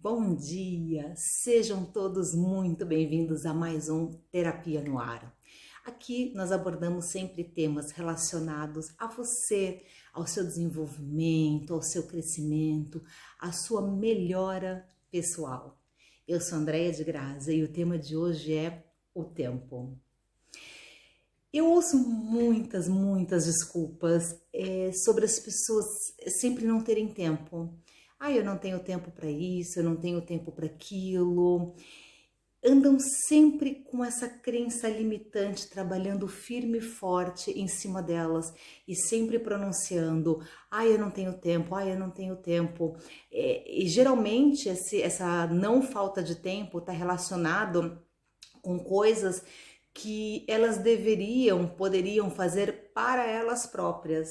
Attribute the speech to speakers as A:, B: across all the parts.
A: Bom dia, sejam todos muito bem-vindos a mais um Terapia no Ar. Aqui nós abordamos sempre temas relacionados a você, ao seu desenvolvimento, ao seu crescimento, à sua melhora pessoal. Eu sou Andréia de Graça e o tema de hoje é o tempo. Eu ouço muitas desculpas sobre as pessoas sempre não terem tempo. Eu não tenho tempo para isso, eu não tenho tempo para aquilo. Andam sempre com essa crença limitante, trabalhando firme e forte em cima delas e sempre pronunciando: eu não tenho tempo, eu não tenho tempo. E geralmente essa não falta de tempo está relacionado com coisas que elas poderiam fazer para elas próprias.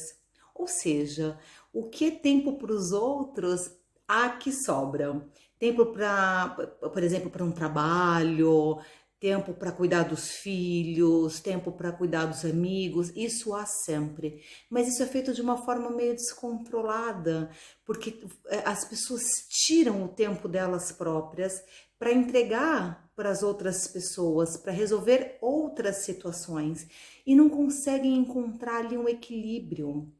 A: Ou seja, o que é tempo para os outros, há que sobra. Tempo para, por exemplo, para um trabalho, tempo para cuidar dos filhos, tempo para cuidar dos amigos, isso há sempre. Mas isso é feito de uma forma meio descontrolada, porque as pessoas tiram o tempo delas próprias para entregar para as outras pessoas, para resolver outras situações e não conseguem encontrar ali um equilíbrio.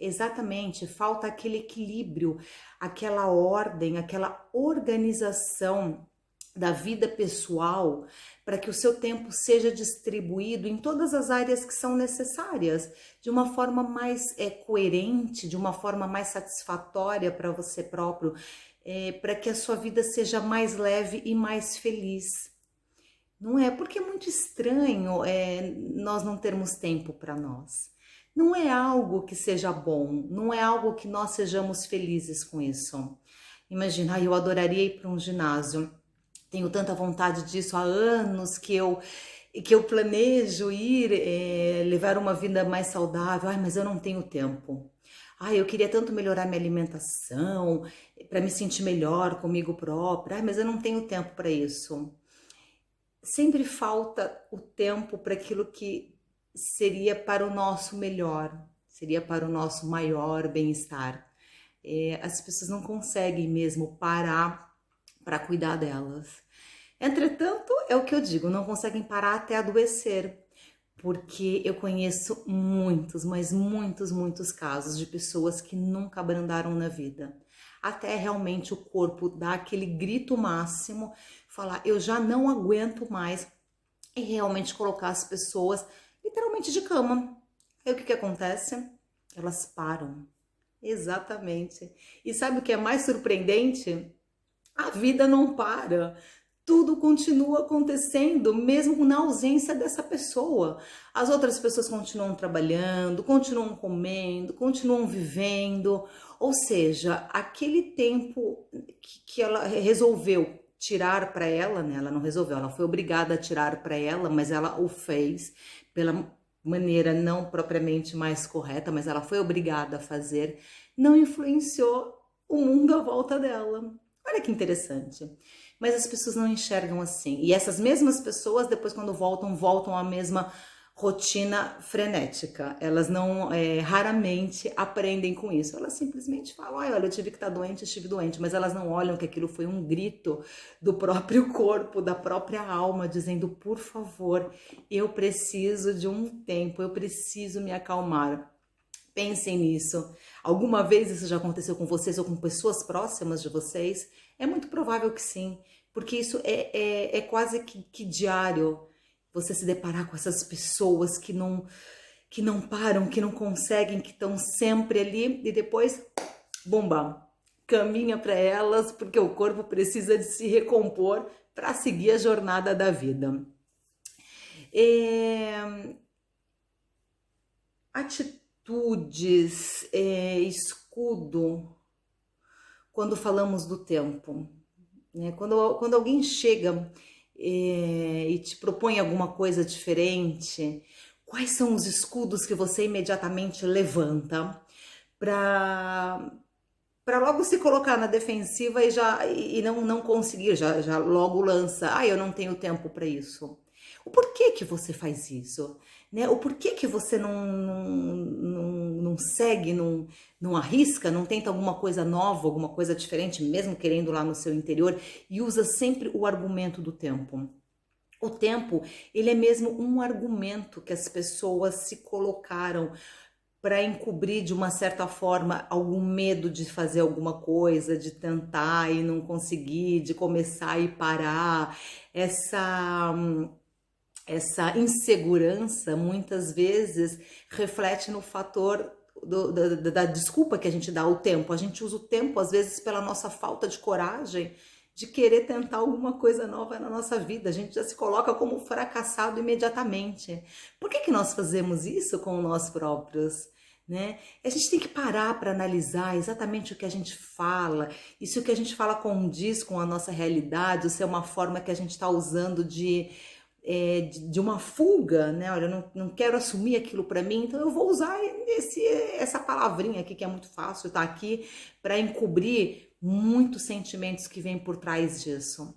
A: Exatamente, falta aquele equilíbrio, aquela ordem, aquela organização da vida pessoal para que o seu tempo seja distribuído em todas as áreas que são necessárias, de uma forma mais coerente, de uma forma mais satisfatória para você próprio, para que a sua vida seja mais leve e mais feliz. Não é? Porque é muito estranho nós não termos tempo para nós. Não é algo que seja bom, não é algo que nós sejamos felizes com isso. Imagina, eu adoraria ir para um ginásio, tenho tanta vontade disso há anos que eu planejo ir, levar uma vida mais saudável, mas eu não tenho tempo. Eu queria tanto melhorar minha alimentação, para me sentir melhor comigo própria, mas eu não tenho tempo para isso. Sempre falta o tempo para aquilo que seria para o nosso melhor, seria para o nosso maior bem-estar. As pessoas não conseguem mesmo parar para cuidar delas. Entretanto, é o que eu digo, não conseguem parar até adoecer, porque eu conheço muitos casos de pessoas que nunca abrandaram na vida. Até realmente o corpo dar aquele grito máximo, falar: eu já não aguento mais, e realmente colocar as pessoas literalmente de cama. Aí o que acontece? Elas param. Exatamente. E sabe o que é mais surpreendente? A vida não para. Tudo continua acontecendo, mesmo na ausência dessa pessoa. As outras pessoas continuam trabalhando, continuam comendo, continuam vivendo. Ou seja, aquele tempo que ela resolveu tirar para ela, né? Ela não resolveu, ela foi obrigada a tirar para ela, mas ela o fez pela maneira não propriamente mais correta, mas ela foi obrigada a fazer, não influenciou o mundo à volta dela. Olha que interessante. Mas as pessoas não enxergam assim. E essas mesmas pessoas, depois quando voltam à mesma rotina frenética. Elas não, raramente aprendem com isso. Elas simplesmente falam: olha, eu tive que estar doente, eu estive doente. Mas elas não olham que aquilo foi um grito do próprio corpo, da própria alma, dizendo: por favor, eu preciso de um tempo, eu preciso me acalmar. Pensem nisso. Alguma vez isso já aconteceu com vocês ou com pessoas próximas de vocês? É muito provável que sim, porque isso é quase que diário. Você se deparar com essas pessoas que não param, que não conseguem, que estão sempre ali e depois, bomba, caminha para elas, porque o corpo precisa de se recompor para seguir a jornada da vida. Atitudes, escudo, quando falamos do tempo, né? Quando alguém chega e te propõe alguma coisa diferente, quais são os escudos que você imediatamente levanta para logo se colocar na defensiva e não conseguir, já logo lança: eu não tenho tempo para isso. O porquê que você faz isso? Né? O porquê que você não não segue, não arrisca, não tenta alguma coisa nova, alguma coisa diferente, mesmo querendo lá no seu interior, e usa sempre o argumento do tempo. O tempo, ele é mesmo um argumento que as pessoas se colocaram para encobrir de uma certa forma algum medo de fazer alguma coisa, de tentar e não conseguir, de começar e parar. Essa insegurança muitas vezes reflete no fator da desculpa que a gente dá ao tempo. A gente usa o tempo, às vezes, pela nossa falta de coragem de querer tentar alguma coisa nova na nossa vida. A gente já se coloca como fracassado imediatamente. Por que que nós fazemos isso com nós próprios? Né? A gente tem que parar para analisar exatamente o que a gente fala, e se o que a gente fala condiz com a nossa realidade, ou se é uma forma que a gente está usando de uma fuga, né? Olha, eu não quero assumir aquilo para mim, então eu vou usar essa palavrinha aqui que é muito fácil, tá aqui para encobrir muitos sentimentos que vêm por trás disso.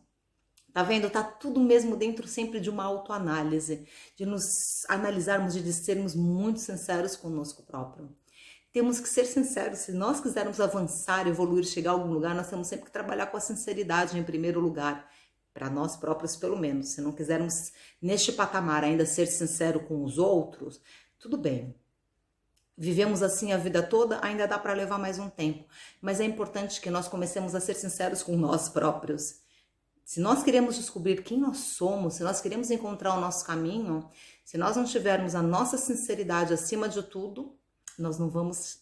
A: Tá vendo? Tá tudo mesmo dentro sempre de uma autoanálise, de nos analisarmos, de sermos muito sinceros conosco próprio. Temos que ser sinceros, se nós quisermos avançar, evoluir, chegar a algum lugar, nós temos sempre que trabalhar com a sinceridade em primeiro lugar, para nós próprios pelo menos. Se não quisermos neste patamar ainda ser sincero com os outros, tudo bem. Vivemos assim a vida toda, ainda dá para levar mais um tempo, mas é importante que nós comecemos a ser sinceros com nós próprios. Se nós queremos descobrir quem nós somos, se nós queremos encontrar o nosso caminho, se nós não tivermos a nossa sinceridade acima de tudo, nós não vamos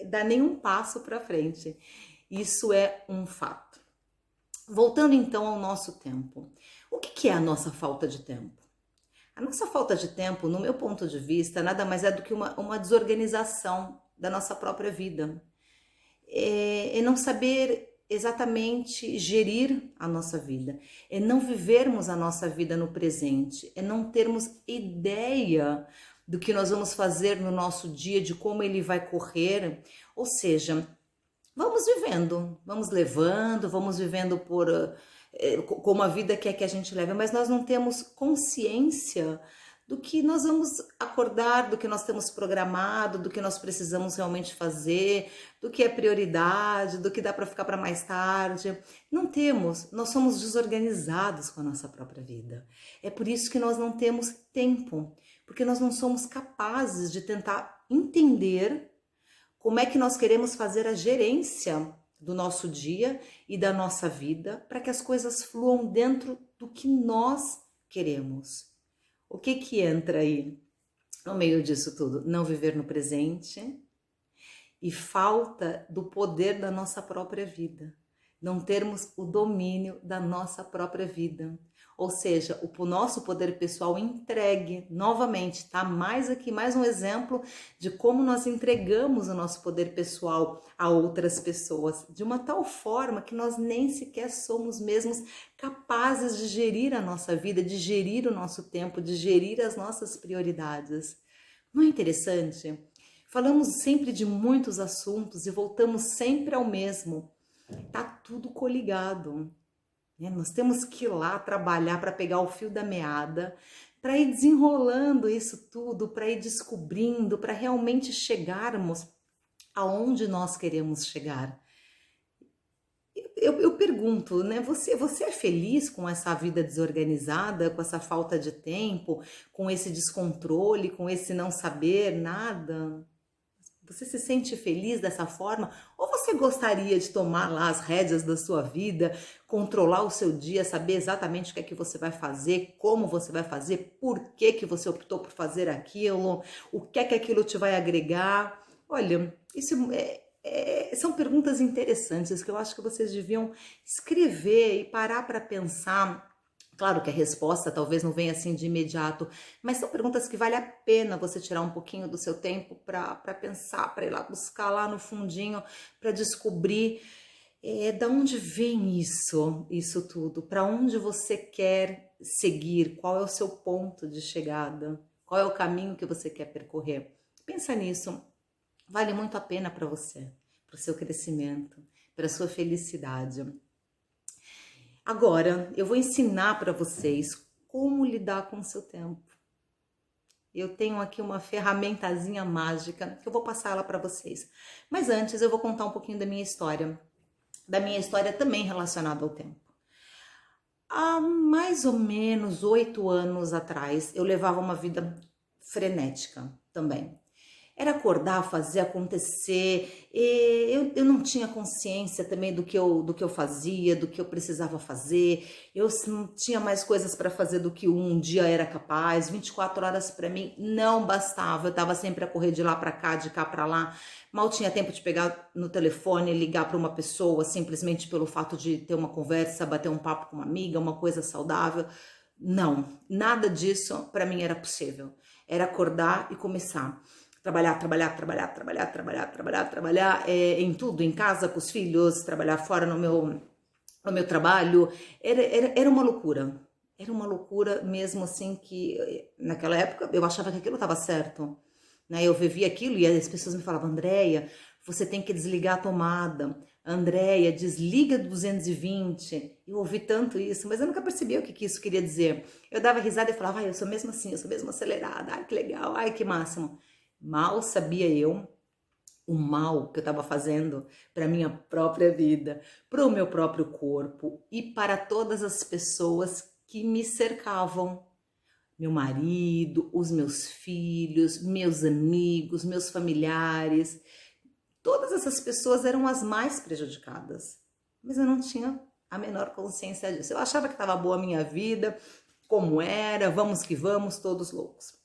A: dar nenhum passo para frente. Isso é um fato. Voltando então ao nosso tempo. O que é a nossa falta de tempo? A nossa falta de tempo, no meu ponto de vista, nada mais é do que uma desorganização da nossa própria vida. É não saber exatamente gerir a nossa vida, é não vivermos a nossa vida no presente, é não termos ideia do que nós vamos fazer no nosso dia, de como ele vai correr, ou seja, vamos vivendo, vamos levando, vamos vivendo como a vida quer que a gente leve, mas nós não temos consciência do que nós vamos acordar, do que nós temos programado, do que nós precisamos realmente fazer, do que é prioridade, do que dá para ficar para mais tarde. Não temos, nós somos desorganizados com a nossa própria vida. É por isso que nós não temos tempo, porque nós não somos capazes de tentar entender como é que nós queremos fazer a gerência do nosso dia e da nossa vida para que as coisas fluam dentro do que nós queremos. O que entra aí no meio disso tudo? Não viver no presente e falta do poder da nossa própria vida. Não termos o domínio da nossa própria vida. Ou seja, o nosso poder pessoal entregue novamente, tá? Mais aqui, mais um exemplo de como nós entregamos o nosso poder pessoal a outras pessoas, de uma tal forma que nós nem sequer somos mesmos capazes de gerir a nossa vida, de gerir o nosso tempo, de gerir as nossas prioridades. Não é interessante? Falamos sempre de muitos assuntos e voltamos sempre ao mesmo. Tá tudo coligado. Nós temos que ir lá trabalhar para pegar o fio da meada, para ir desenrolando isso tudo, para ir descobrindo, para realmente chegarmos aonde nós queremos chegar. Eu pergunto, né? Você é feliz com essa vida desorganizada, com essa falta de tempo, com esse descontrole, com esse não saber nada? Você se sente feliz dessa forma? Ou você gostaria de tomar lá as rédeas da sua vida, controlar o seu dia, saber exatamente o que é que você vai fazer, como você vai fazer, por que que você optou por fazer aquilo, o que é que aquilo te vai agregar? Olha, isso são perguntas interessantes que eu acho que vocês deviam escrever e parar para pensar. Claro que a resposta talvez não venha assim de imediato, mas são perguntas que vale a pena você tirar um pouquinho do seu tempo para pensar, para ir lá buscar lá no fundinho, para descobrir da onde vem isso tudo, para onde você quer seguir, qual é o seu ponto de chegada, qual é o caminho que você quer percorrer. Pensa nisso, vale muito a pena para você, para o seu crescimento, para a sua felicidade. Agora, eu vou ensinar para vocês como lidar com o seu tempo. Eu tenho aqui uma ferramentazinha mágica que eu vou passar ela para vocês. Mas antes eu vou contar um pouquinho da minha história também relacionada ao tempo. Há mais ou menos 8 anos atrás, eu levava uma vida frenética também. Era acordar, fazer acontecer. Eu não tinha consciência também do que eu fazia, do que eu precisava fazer. Eu tinha mais coisas para fazer do que um dia era capaz. 24 horas para mim não bastava. Eu estava sempre a correr de lá para cá, de cá para lá. Mal tinha tempo de pegar no telefone, ligar para uma pessoa, simplesmente pelo fato de ter uma conversa, bater um papo com uma amiga, uma coisa saudável. Não, nada disso para mim era possível. Era acordar e começar. Trabalhar, em tudo, em casa, com os filhos, trabalhar fora no meu trabalho. Era uma loucura. Era uma loucura mesmo assim que naquela época eu achava que aquilo estava certo. Né? Eu vivia aquilo e as pessoas me falavam, Andréia, você tem que desligar a tomada. Andréia, desliga do 220. Eu ouvi tanto isso, mas eu nunca percebia o que isso queria dizer. Eu dava risada e falava, eu sou mesmo assim, eu sou mesmo acelerada. Ai, que legal, ai, que máximo. Mal sabia eu o mal que eu estava fazendo para minha própria vida, para o meu próprio corpo e para todas as pessoas que me cercavam. Meu marido, os meus filhos, meus amigos, meus familiares. Todas essas pessoas eram as mais prejudicadas. Mas eu não tinha a menor consciência disso. Eu achava que estava boa a minha vida, como era, vamos que vamos, todos loucos.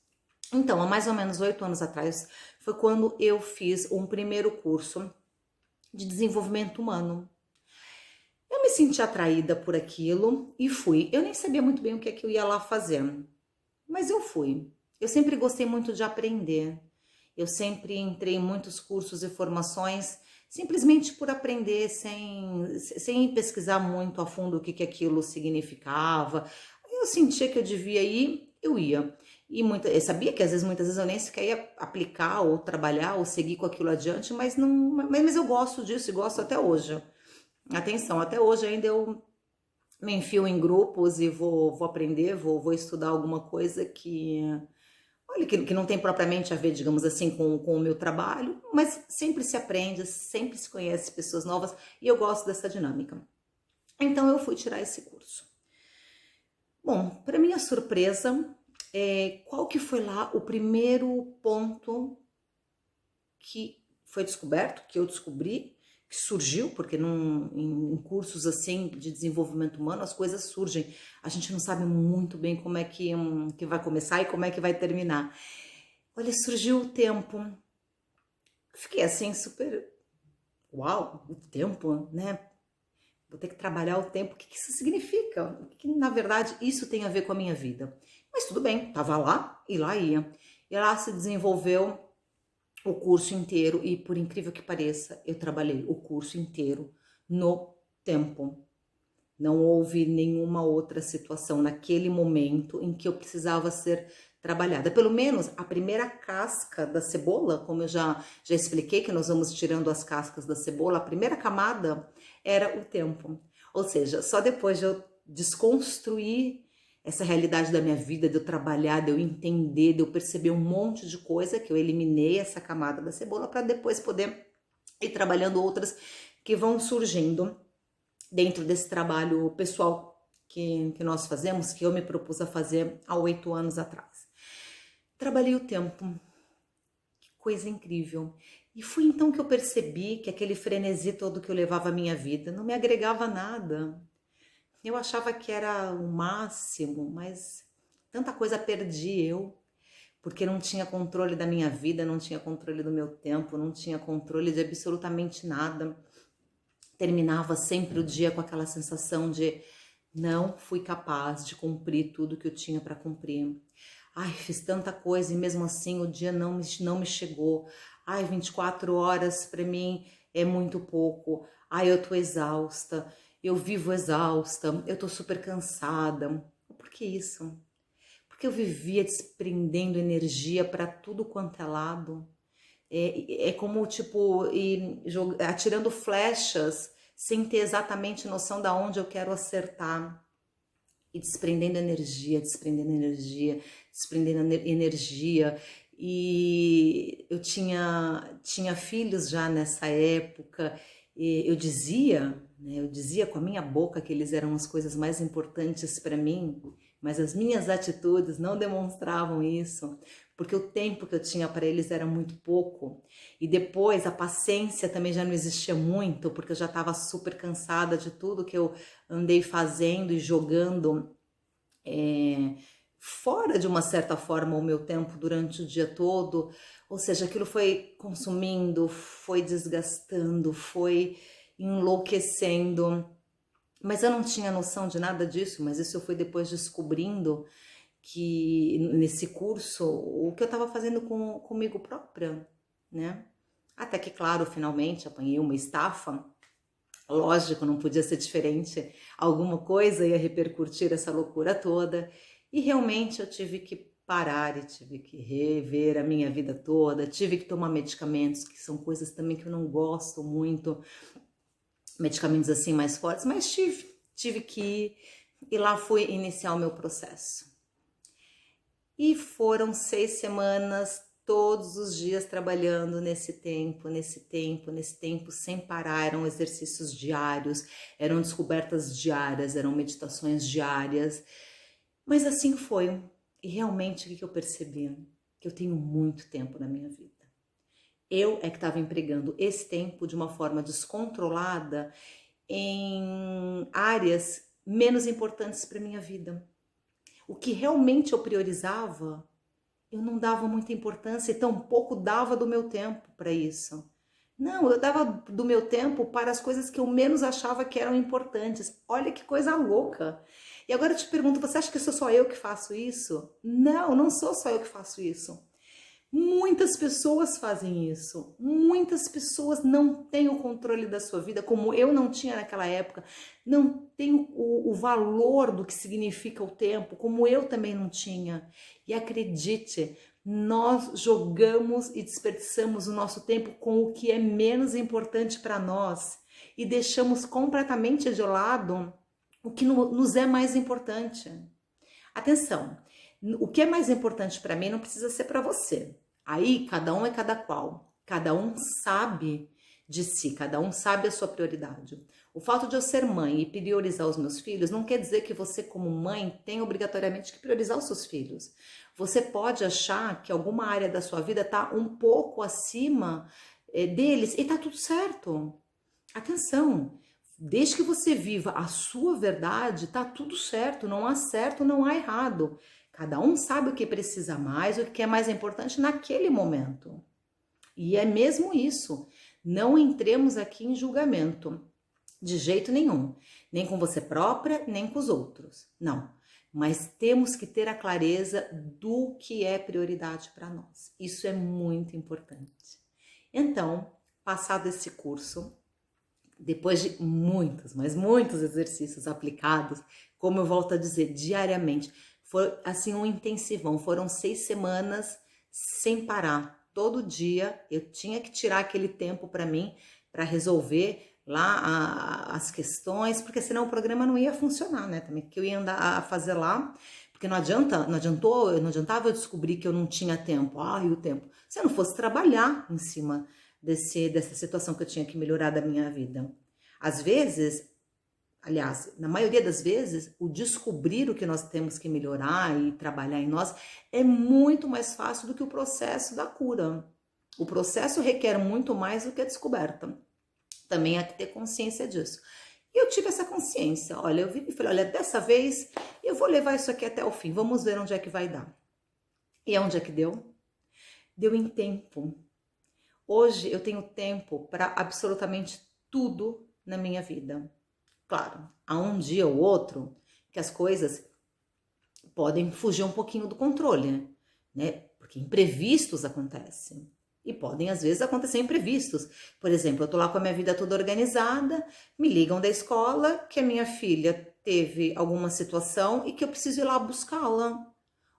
A: Então, há mais ou menos 8 anos atrás, foi quando eu fiz um primeiro curso de desenvolvimento humano. Eu me senti atraída por aquilo e fui. Eu nem sabia muito bem o que é que eu ia lá fazer, mas eu fui. Eu sempre gostei muito de aprender. Eu sempre entrei em muitos cursos e formações simplesmente por aprender, sem pesquisar muito a fundo o que que aquilo significava. Eu sentia que eu devia ir, eu ia. Eu sabia que às vezes, muitas vezes eu nem sequer ia aplicar ou trabalhar ou seguir com aquilo adiante, mas eu gosto disso e gosto até hoje. Atenção, até hoje ainda eu me enfio em grupos e vou aprender, vou estudar alguma coisa olha, que não tem propriamente a ver, digamos assim, com o meu trabalho, mas sempre se aprende, sempre se conhece pessoas novas e eu gosto dessa dinâmica. Então eu fui tirar esse curso. Bom, para minha surpresa, qual que foi lá o primeiro ponto que foi descoberto, que eu descobri, que surgiu, porque em cursos assim de desenvolvimento humano as coisas surgem. A gente não sabe muito bem como é que vai começar e como é que vai terminar. Olha, surgiu o tempo. Fiquei assim super, uau, o tempo, né? Vou ter que trabalhar o tempo. O que isso significa? O que na verdade isso tem a ver com a minha vida? Mas tudo bem, tava lá e lá ia. E lá se desenvolveu o curso inteiro e, por incrível que pareça, eu trabalhei o curso inteiro no tempo. Não houve nenhuma outra situação naquele momento em que eu precisava ser trabalhada. Pelo menos a primeira casca da cebola, como eu já expliquei que nós vamos tirando as cascas da cebola, a primeira camada era o tempo. Ou seja, só depois de eu desconstruir essa realidade da minha vida, de eu trabalhar, de eu entender, de eu perceber um monte de coisa, que eu eliminei essa camada da cebola para depois poder ir trabalhando outras que vão surgindo dentro desse trabalho pessoal que nós fazemos, que eu me propus a fazer há 8 anos atrás. Trabalhei o tempo, que coisa incrível. E foi então que eu percebi que aquele frenesi todo que eu levava a minha vida não me agregava nada. Eu achava que era o máximo, mas tanta coisa perdi eu, porque não tinha controle da minha vida, não tinha controle do meu tempo, não tinha controle de absolutamente nada. Terminava sempre o dia com aquela sensação de não fui capaz de cumprir tudo que eu tinha para cumprir. Ai, fiz tanta coisa e mesmo assim o dia não me chegou. Ai, 24 horas para mim é muito pouco. Ai, eu tô exausta. Eu vivo exausta, eu tô super cansada. Por que isso? Porque eu vivia desprendendo energia para tudo quanto é lado. É como, tipo, atirando flechas sem ter exatamente noção de onde eu quero acertar. e desprendendo energia, desprendendo energia, desprendendo energia. E eu tinha filhos já nessa época, e eu dizia, né, eu dizia com a minha boca que eles eram as coisas mais importantes para mim, mas as minhas atitudes não demonstravam isso, porque o tempo que eu tinha para eles era muito pouco. E depois a paciência também já não existia muito, porque eu já estava super cansada de tudo que eu andei fazendo e jogando fora de uma certa forma o meu tempo durante o dia todo. Ou seja, aquilo foi consumindo, foi desgastando, foi enlouquecendo. Mas eu não tinha noção de nada disso, mas isso eu fui depois descobrindo que nesse curso o que eu estava fazendo comigo própria, né? Até que, claro, finalmente apanhei uma estafa. Lógico, não podia ser diferente. Alguma coisa ia repercutir essa loucura toda. E realmente eu tive que parar e tive que rever a minha vida toda. Tive que tomar medicamentos, que são coisas também que eu não gosto muito. Medicamentos assim mais fortes, mas tive que ir. E lá fui iniciar o meu processo. E foram 6 semanas, todos os dias trabalhando nesse tempo, sem parar. Eram exercícios diários, eram descobertas diárias, eram meditações diárias. Mas assim foi. E realmente o que eu percebi? Que eu tenho muito tempo na minha vida. Eu é que estava empregando esse tempo de uma forma descontrolada em áreas menos importantes para minha vida. O que realmente eu priorizava, eu não dava muita importância e tampouco dava do meu tempo para isso. Não, eu dava do meu tempo para as coisas que eu menos achava que eram importantes. Olha que coisa louca. E agora eu te pergunto, você acha que sou só eu que faço isso? Não, não sou só eu que faço isso. Muitas pessoas fazem isso. Muitas pessoas não têm o controle da sua vida, como eu não tinha naquela época. Não tem o valor do que significa o tempo, como eu também não tinha. E acredite, nós jogamos e desperdiçamos o nosso tempo com o que é menos importante para nós e deixamos completamente de lado o que nos é mais importante. Atenção, o que é mais importante para mim não precisa ser para você. Aí cada um é cada qual. Cada um sabe de si, cada um sabe a sua prioridade. O fato de eu ser mãe e priorizar os meus filhos não quer dizer que você, como mãe, tem obrigatoriamente que priorizar os seus filhos. Você pode achar que alguma área da sua vida está um pouco acima deles e tá tudo certo. Atenção, desde que você viva a sua verdade, tá tudo certo, não há certo, não há errado. Cada um sabe o que precisa mais, o que é mais importante naquele momento. E é mesmo isso. Não entremos aqui em julgamento, de jeito nenhum. Nem com você própria, nem com os outros. Não. Mas temos que ter a clareza do que é prioridade para nós. Isso é muito importante. Então, passado esse curso, depois de muitos, mas muitos exercícios aplicados, como eu volto a dizer, diariamente, foi assim um intensivão, foram 6 semanas sem parar. Todo dia eu tinha que tirar aquele tempo para mim, para resolver lá as questões, porque senão o programa não ia funcionar, né? Também que eu ia andar a fazer lá, porque não adiantava eu descobrir que eu não tinha tempo. E o tempo. Se eu não fosse trabalhar em cima dessa situação que eu tinha que melhorar da minha vida. Às vezes, aliás, na maioria das vezes, o descobrir o que nós temos que melhorar e trabalhar em nós é muito mais fácil do que o processo da cura. O processo requer muito mais do que a descoberta. Também há que ter consciência disso. E eu tive essa consciência. Olha, eu vi e falei, olha, dessa vez eu vou levar isso aqui até o fim. Vamos ver onde é que vai dar. E onde é que deu? Deu em tempo. Hoje eu tenho tempo para absolutamente tudo na minha vida. Claro, há um dia ou outro que as coisas podem fugir um pouquinho do controle, né? Porque imprevistos acontecem. E podem, às vezes, acontecer imprevistos. Por exemplo, eu tô lá com a minha vida toda organizada, me ligam da escola que a minha filha teve alguma situação e que eu preciso ir lá buscá-la.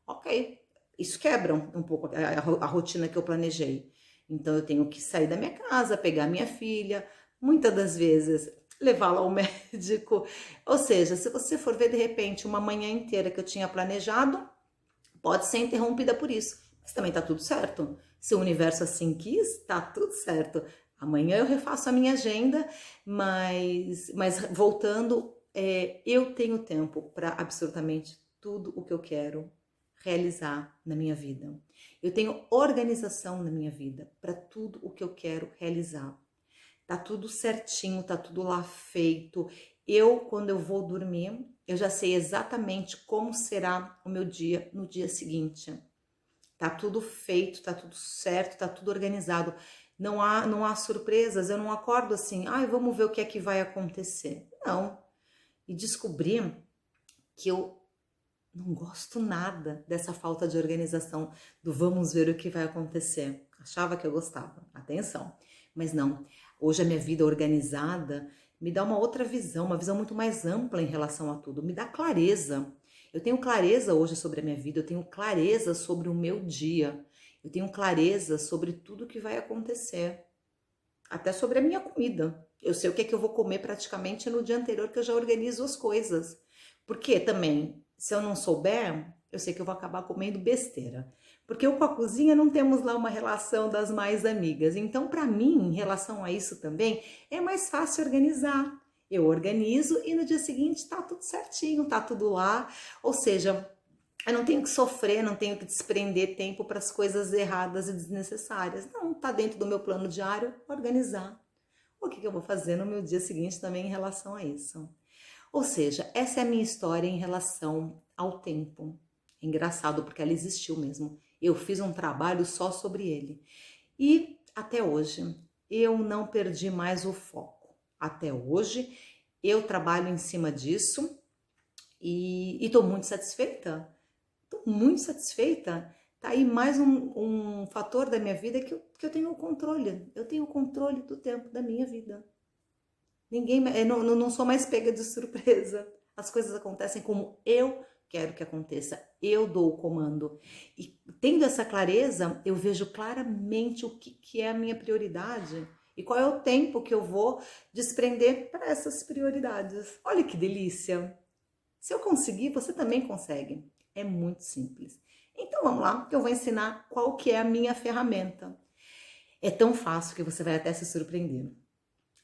A: Ok, isso quebra um pouco a rotina que eu planejei. Então, eu tenho que sair da minha casa, pegar minha filha. Muitas das vezes, levá-la ao médico. Ou seja, se você for ver de repente uma manhã inteira que eu tinha planejado, pode ser interrompida por isso, mas também tá tudo certo. Se o universo assim quis, tá tudo certo. Amanhã eu refaço a minha agenda, mas voltando, eu tenho tempo para absolutamente tudo o que eu quero realizar na minha vida. Eu tenho organização na minha vida para tudo o que eu quero realizar. Tá tudo certinho, tá tudo lá feito. Quando eu vou dormir, eu já sei exatamente como será o meu dia no dia seguinte. Tá tudo feito, tá tudo certo, tá tudo organizado. Não há surpresas, eu não acordo assim, ai, vamos ver o que é que vai acontecer. Não. E descobri que eu não gosto nada dessa falta de organização, do vamos ver o que vai acontecer. Achava que eu gostava, atenção, mas não. Hoje a minha vida organizada me dá uma outra visão, uma visão muito mais ampla em relação a tudo, me dá clareza. Eu tenho clareza hoje sobre a minha vida, eu tenho clareza sobre o meu dia, eu tenho clareza sobre tudo que vai acontecer, até sobre a minha comida. Eu sei o que é que eu vou comer praticamente no dia anterior, que eu já organizo as coisas. Porque também, se eu não souber, eu sei que eu vou acabar comendo besteira. Porque eu com a cozinha não temos lá uma relação das mais amigas. Então, para mim, em relação a isso também, é mais fácil organizar. Eu organizo e no dia seguinte tá tudo certinho, tá tudo lá. Ou seja, eu não tenho que sofrer, não tenho que desprender tempo para as coisas erradas e desnecessárias. Não, tá dentro do meu plano diário organizar o que eu vou fazer no meu dia seguinte também em relação a isso. Ou seja, essa é a minha história em relação ao tempo. É engraçado porque ela existiu mesmo. Eu fiz um trabalho só sobre ele. E até hoje eu não perdi mais o foco. Até hoje eu trabalho em cima disso e estou muito satisfeita. Estou muito satisfeita. Tá aí mais um fator da minha vida que eu tenho o controle. Eu tenho o controle do tempo da minha vida. Eu não sou mais pega de surpresa. As coisas acontecem como eu quero que aconteça. Eu dou o comando. E tendo essa clareza, eu vejo claramente o que é a minha prioridade e qual é o tempo que eu vou desprender para essas prioridades. Olha que delícia! Se eu conseguir, você também consegue. É muito simples. Então vamos lá, que eu vou ensinar qual que é a minha ferramenta. É tão fácil que você vai até se surpreender.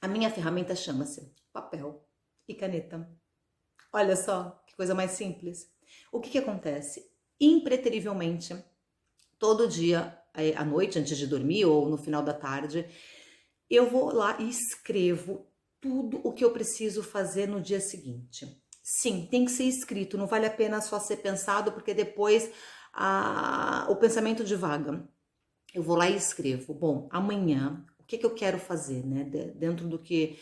A: A minha ferramenta chama-se papel e caneta. Olha só que coisa mais simples. O que acontece? Impreterivelmente, todo dia, à noite, antes de dormir ou no final da tarde, eu vou lá e escrevo tudo o que eu preciso fazer no dia seguinte. Sim, tem que ser escrito, não vale a pena só ser pensado, porque depois o pensamento divaga. Eu vou lá e escrevo, bom, amanhã, o que eu quero fazer, né? Dentro do que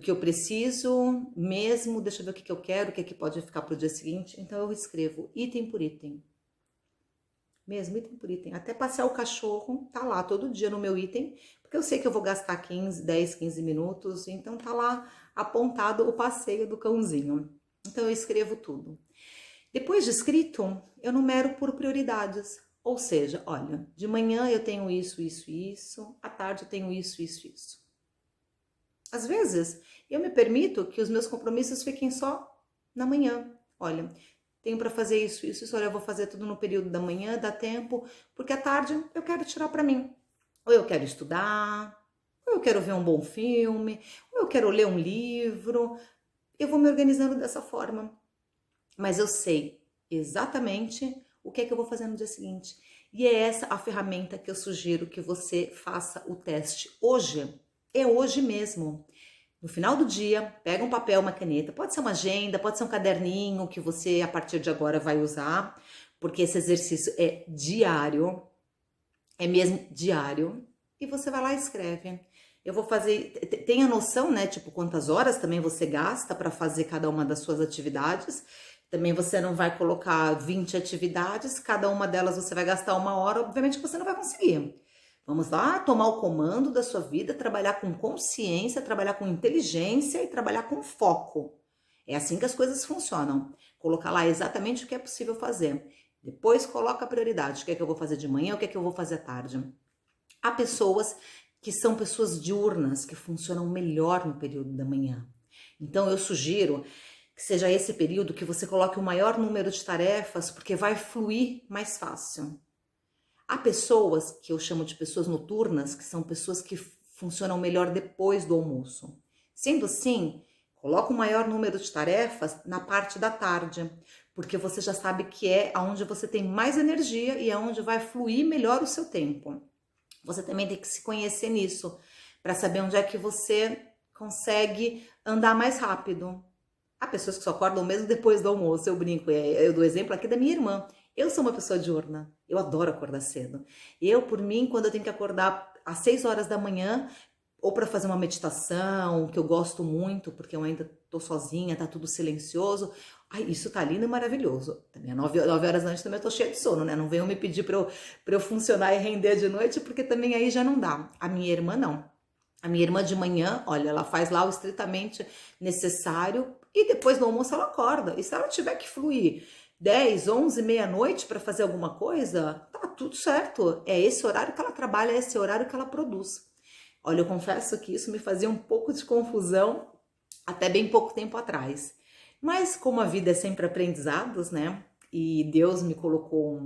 A: eu preciso mesmo, deixa eu ver o que eu quero, o que pode ficar para o dia seguinte. Então eu escrevo item por item. Mesmo, item por item. Até passear o cachorro, tá lá todo dia no meu item, porque eu sei que eu vou gastar 10, 15 minutos, então tá lá apontado o passeio do cãozinho. Então eu escrevo tudo. Depois de escrito, eu numero por prioridades. Ou seja, olha, de manhã eu tenho isso, isso e isso, à tarde eu tenho isso, isso e isso. Às vezes, eu me permito que os meus compromissos fiquem só na manhã. Olha, tenho para fazer isso, isso, isso, olha, eu vou fazer tudo no período da manhã, dá tempo, porque à tarde eu quero tirar para mim. Ou eu quero estudar, ou eu quero ver um bom filme, ou eu quero ler um livro. Eu vou me organizando dessa forma. Mas eu sei exatamente o que é que eu vou fazer no dia seguinte. E é essa a ferramenta que eu sugiro que você faça o teste hoje. É hoje mesmo. No final do dia, pega um papel, uma caneta, pode ser uma agenda, pode ser um caderninho que você a partir de agora vai usar, porque esse exercício é diário, é mesmo diário, e você vai lá e escreve. Eu vou fazer, tenha noção, né, tipo quantas horas também você gasta para fazer cada uma das suas atividades. Também você não vai colocar 20 atividades, cada uma delas você vai gastar 1 hora, obviamente que você não vai conseguir. Vamos lá, tomar o comando da sua vida, trabalhar com consciência, trabalhar com inteligência e trabalhar com foco. É assim que as coisas funcionam. Colocar lá exatamente o que é possível fazer. Depois coloca a prioridade, o que é que eu vou fazer de manhã, o que é que eu vou fazer à tarde. Há pessoas que são pessoas diurnas, que funcionam melhor no período da manhã. Então eu sugiro que seja esse período que você coloque o maior número de tarefas, porque vai fluir mais fácil. Há pessoas que eu chamo de pessoas noturnas, que são pessoas que funcionam melhor depois do almoço. Sendo assim, coloca o maior número de tarefas na parte da tarde, porque você já sabe que é onde você tem mais energia e é onde vai fluir melhor o seu tempo. Você também tem que se conhecer nisso, para saber onde é que você consegue andar mais rápido. Há pessoas que só acordam mesmo depois do almoço, eu brinco, eu dou exemplo aqui da minha irmã. Eu sou uma pessoa diurna, eu adoro acordar cedo. Eu, por mim, quando eu tenho que acordar às 6 horas da manhã, ou para fazer uma meditação, que eu gosto muito, porque eu ainda tô sozinha, tá tudo silencioso. Ai, isso tá lindo e maravilhoso. Também às 9 horas da noite também eu tô cheia de sono, né? Não venham me pedir pra eu funcionar e render de noite, porque também aí já não dá. A minha irmã não. A minha irmã de manhã, olha, ela faz lá o estritamente necessário e depois do almoço ela acorda. E se ela tiver que fluir 10, 11, meia-noite para fazer alguma coisa, tá tudo certo. É esse horário que ela trabalha, é esse horário que ela produz. Olha, eu confesso que isso me fazia um pouco de confusão até bem pouco tempo atrás. Mas como a vida é sempre aprendizados, né? E Deus me colocou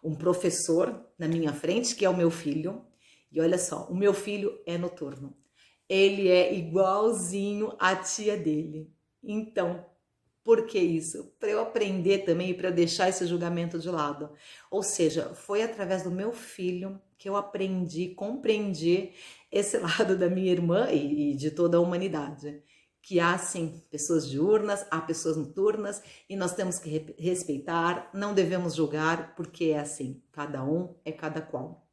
A: um professor na minha frente, que é o meu filho. E olha só, o meu filho é noturno. Ele é igualzinho à tia dele. Então, por que isso? Para eu aprender também e para eu deixar esse julgamento de lado. Ou seja, foi através do meu filho que eu aprendi, compreendi esse lado da minha irmã e de toda a humanidade. Que há sim pessoas diurnas, há pessoas noturnas e nós temos que respeitar, não devemos julgar, porque é assim, cada um é cada qual.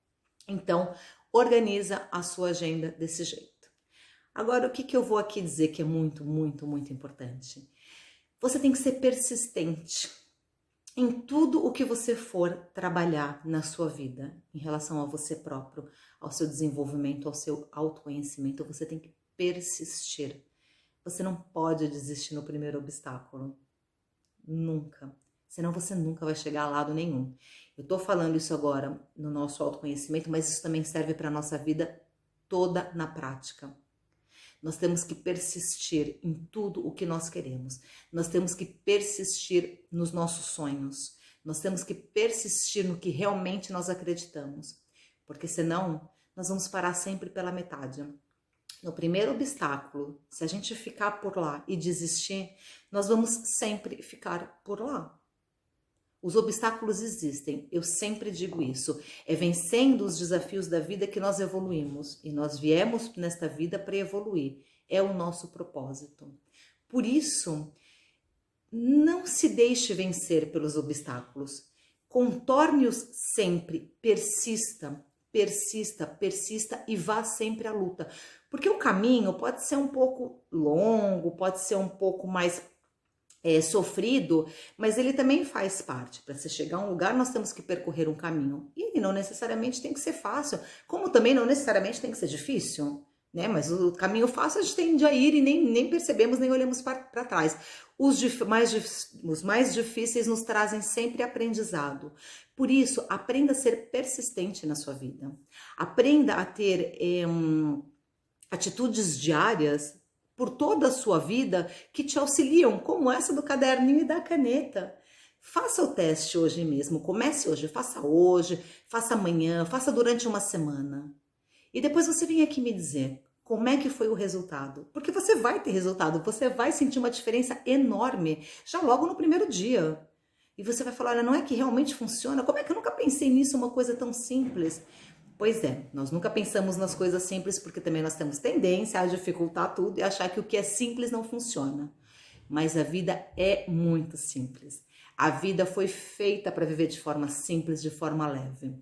A: Então, organiza a sua agenda desse jeito. Agora, o que eu vou aqui dizer que é muito, muito, muito importante? Você tem que ser persistente em tudo o que você for trabalhar na sua vida, em relação a você próprio, ao seu desenvolvimento, ao seu autoconhecimento. Você tem que persistir. Você não pode desistir no primeiro obstáculo. Nunca. Senão você nunca vai chegar a lado nenhum. Eu tô falando isso agora no nosso autoconhecimento, mas isso também serve para a nossa vida toda na prática. Nós temos que persistir em tudo o que nós queremos. Nós temos que persistir nos nossos sonhos. Nós temos que persistir no que realmente nós acreditamos. Porque senão, nós vamos parar sempre pela metade. No primeiro obstáculo, se a gente ficar por lá e desistir, nós vamos sempre ficar por lá. Os obstáculos existem, eu sempre digo isso. É vencendo os desafios da vida que nós evoluímos. E nós viemos nesta vida para evoluir. É o nosso propósito. Por isso, não se deixe vencer pelos obstáculos. Contorne-os sempre, persista, persista, persista e vá sempre à luta. Porque o caminho pode ser um pouco longo, pode ser um pouco mais sofrido, mas ele também faz parte. Para se chegar a um lugar, nós temos que percorrer um caminho. E não necessariamente tem que ser fácil, como também não necessariamente tem que ser difícil, né? Mas o caminho fácil a gente tende a ir e nem percebemos, nem olhamos para trás. Os mais difíceis nos trazem sempre aprendizado. Por isso, aprenda a ser persistente na sua vida. Aprenda a ter atitudes diárias por toda a sua vida que te auxiliam, como essa do caderninho e da caneta. Faça o teste hoje mesmo, comece hoje, faça amanhã, faça durante uma semana. E depois você vem aqui me dizer como é que foi o resultado. Porque você vai ter resultado, você vai sentir uma diferença enorme já logo no primeiro dia. E você vai falar, olha, não é que realmente funciona? Como é que eu nunca pensei nisso, uma coisa tão simples? Pois é, nós nunca pensamos nas coisas simples porque também nós temos tendência a dificultar tudo e achar que o que é simples não funciona. Mas a vida é muito simples. A vida foi feita para viver de forma simples, de forma leve.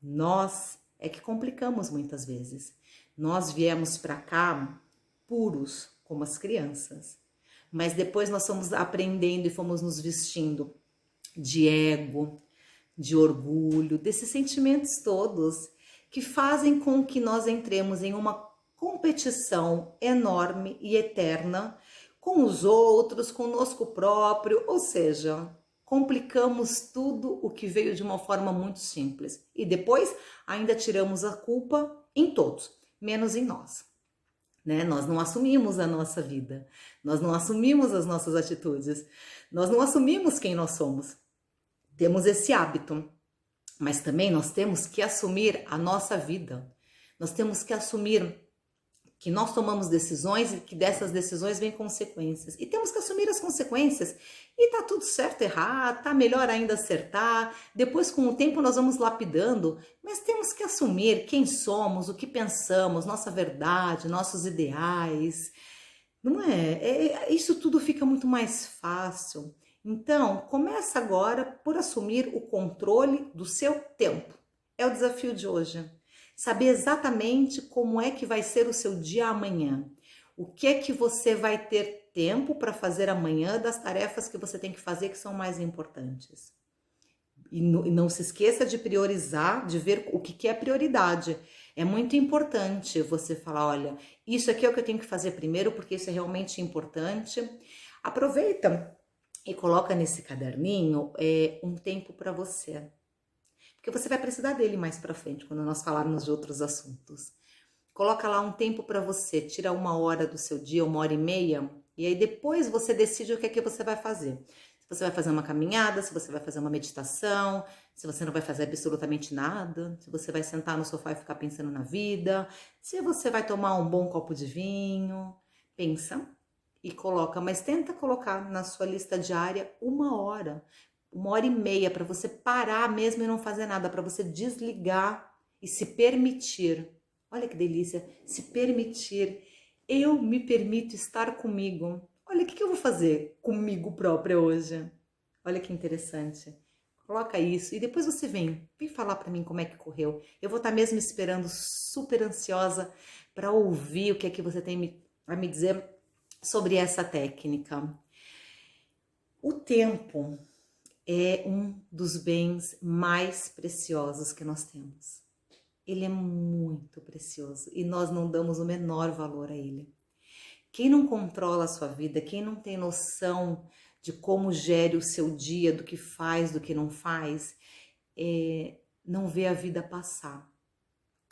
A: Nós é que complicamos muitas vezes. Nós viemos para cá puros, como as crianças. Mas depois nós fomos aprendendo e fomos nos vestindo de ego, de orgulho, desses sentimentos todos que fazem com que nós entremos em uma competição enorme e eterna com os outros, conosco próprio, ou seja, complicamos tudo o que veio de uma forma muito simples. E depois ainda tiramos a culpa em todos, menos em nós. né? Nós não assumimos a nossa vida, nós não assumimos as nossas atitudes, nós não assumimos quem nós somos. Temos esse hábito, mas também nós temos que assumir a nossa vida. Nós temos que assumir que nós tomamos decisões e que dessas decisões vêm consequências. E temos que assumir as consequências. E tá tudo certo errar, tá melhor ainda acertar. Depois, com o tempo, nós vamos lapidando. Mas temos que assumir quem somos, o que pensamos, nossa verdade, nossos ideais. Não é? Isso tudo fica muito mais fácil. Então, começa agora por assumir o controle do seu tempo. É o desafio de hoje. Saber exatamente como é que vai ser o seu dia amanhã. O que é que você vai ter tempo para fazer amanhã das tarefas que você tem que fazer que são mais importantes. E não se esqueça de priorizar, de ver o que é prioridade. É muito importante você falar, olha, isso aqui é o que eu tenho que fazer primeiro, porque isso é realmente importante. Aproveita e coloca nesse caderninho um tempo para você. Porque você vai precisar dele mais para frente, quando nós falarmos de outros assuntos. Coloca lá um tempo para você, tira 1 hora do seu dia, 1 hora e meia, e aí depois você decide o que é que você vai fazer. Se você vai fazer uma caminhada, se você vai fazer uma meditação, se você não vai fazer absolutamente nada, se você vai sentar no sofá e ficar pensando na vida, se você vai tomar um bom copo de vinho, pensa e coloca, mas tenta colocar na sua lista diária 1 hora. 1 hora e meia para você parar mesmo e não fazer nada, para você desligar e se permitir. Olha que delícia, se permitir. Eu me permito estar comigo. Olha, o que eu vou fazer comigo própria hoje? Olha que interessante. Coloca isso e depois você vem falar para mim como é que correu. Eu vou estar mesmo esperando, super ansiosa para ouvir o que é que você tem a me dizer sobre essa técnica. O tempo é um dos bens mais preciosos que nós temos. Ele é muito precioso e nós não damos o menor valor a ele. Quem não controla a sua vida, quem não tem noção de como gere o seu dia, do que faz, do que não faz, não vê a vida passar.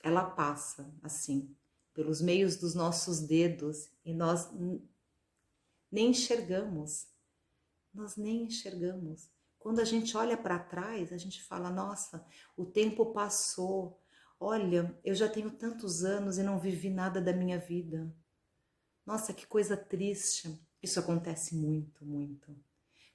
A: Ela passa assim, pelos meios dos nossos dedos e nós nem enxergamos. Nós nem enxergamos. Quando a gente olha para trás, a gente fala, nossa, o tempo passou. Olha, eu já tenho tantos anos e não vivi nada da minha vida. Nossa, que coisa triste. Isso acontece muito, muito.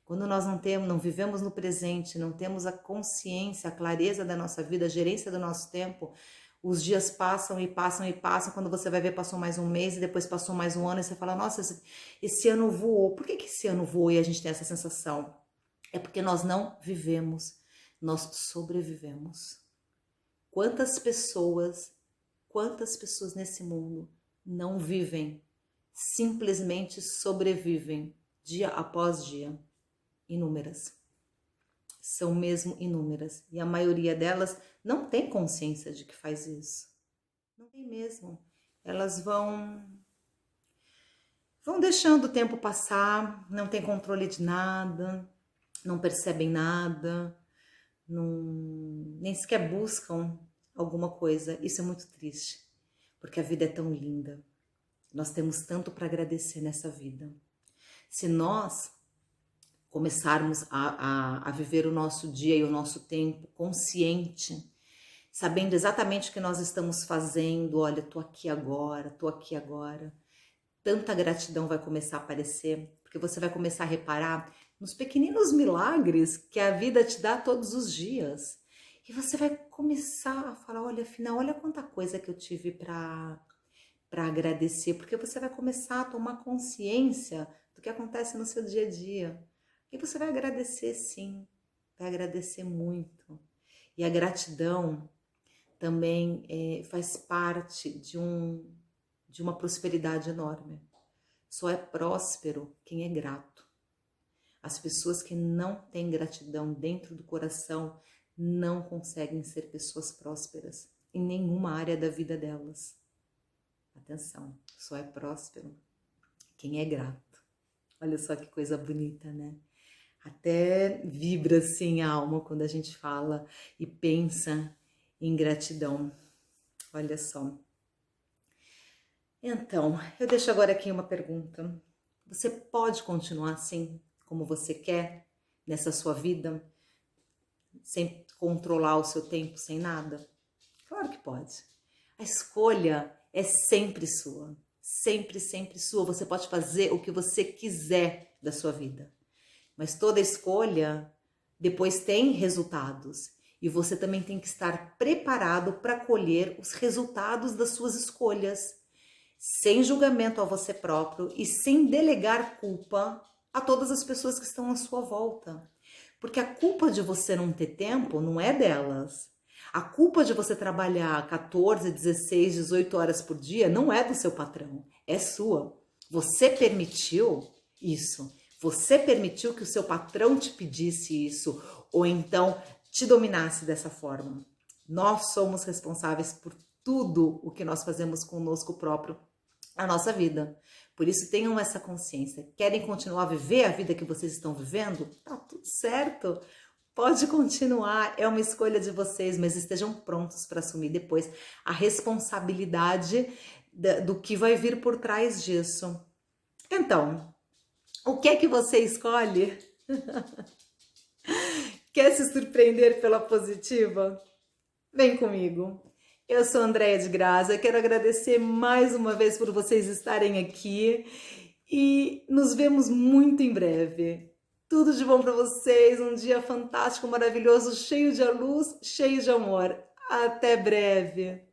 A: Quando nós não vivemos no presente, não temos a consciência, a clareza da nossa vida, a gerência do nosso tempo, os dias passam e passam e passam. Quando você vai ver, passou mais um mês e depois passou mais um ano e você fala, nossa, esse ano voou. Por que esse ano voou e a gente tem essa sensação? É porque nós não vivemos, nós sobrevivemos. Quantas pessoas nesse mundo não vivem, simplesmente sobrevivem dia após dia? Inúmeras. São mesmo inúmeras. E a maioria delas não tem consciência de que faz isso. Não tem mesmo. Elas vão deixando o tempo passar, não tem controle de nada, não percebem nada, nem sequer buscam alguma coisa. Isso é muito triste, porque a vida é tão linda. Nós temos tanto para agradecer nessa vida. Se nós começarmos a viver o nosso dia e o nosso tempo consciente, sabendo exatamente o que nós estamos fazendo, olha, tô aqui agora, tanta gratidão vai começar a aparecer, porque você vai começar a reparar nos pequeninos milagres que a vida te dá todos os dias. E você vai começar a falar, olha, afinal, olha quanta coisa que eu tive para agradecer, porque você vai começar a tomar consciência do que acontece no seu dia a dia. E você vai agradecer sim, vai agradecer muito. E a gratidão também faz parte de uma prosperidade enorme. Só é próspero quem é grato. As pessoas que não têm gratidão dentro do coração não conseguem ser pessoas prósperas em nenhuma área da vida delas. Atenção, só é próspero quem é grato. Olha só que coisa bonita, né? Até vibra assim a alma quando a gente fala e pensa em gratidão. Olha só. Então, eu deixo agora aqui uma pergunta. Você pode continuar assim, como você quer, nessa sua vida, sem controlar o seu tempo, sem nada? Claro que pode. A escolha é sempre sua. Sempre, sempre sua. Você pode fazer o que você quiser da sua vida. Mas toda escolha depois tem resultados. E você também tem que estar preparado para colher os resultados das suas escolhas, sem julgamento a você próprio e sem delegar culpa a todas as pessoas que estão à sua volta. Porque a culpa de você não ter tempo não é delas. A culpa de você trabalhar 14, 16, 18 horas por dia não é do seu patrão, é sua. Você permitiu isso. Você permitiu que o seu patrão te pedisse isso, ou então te dominasse dessa forma. Nós somos responsáveis por tudo o que nós fazemos conosco próprio, a nossa vida. Por isso tenham essa consciência. Querem continuar a viver a vida que vocês estão vivendo? Tá tudo certo. Pode continuar, é uma escolha de vocês, mas estejam prontos para assumir depois a responsabilidade do que vai vir por trás disso. Então, o que é que você escolhe? Quer se surpreender pela positiva? Vem comigo. Eu sou Andréia de Graça, quero agradecer mais uma vez por vocês estarem aqui e nos vemos muito em breve. Tudo de bom para vocês, um dia fantástico, maravilhoso, cheio de luz, cheio de amor. Até breve!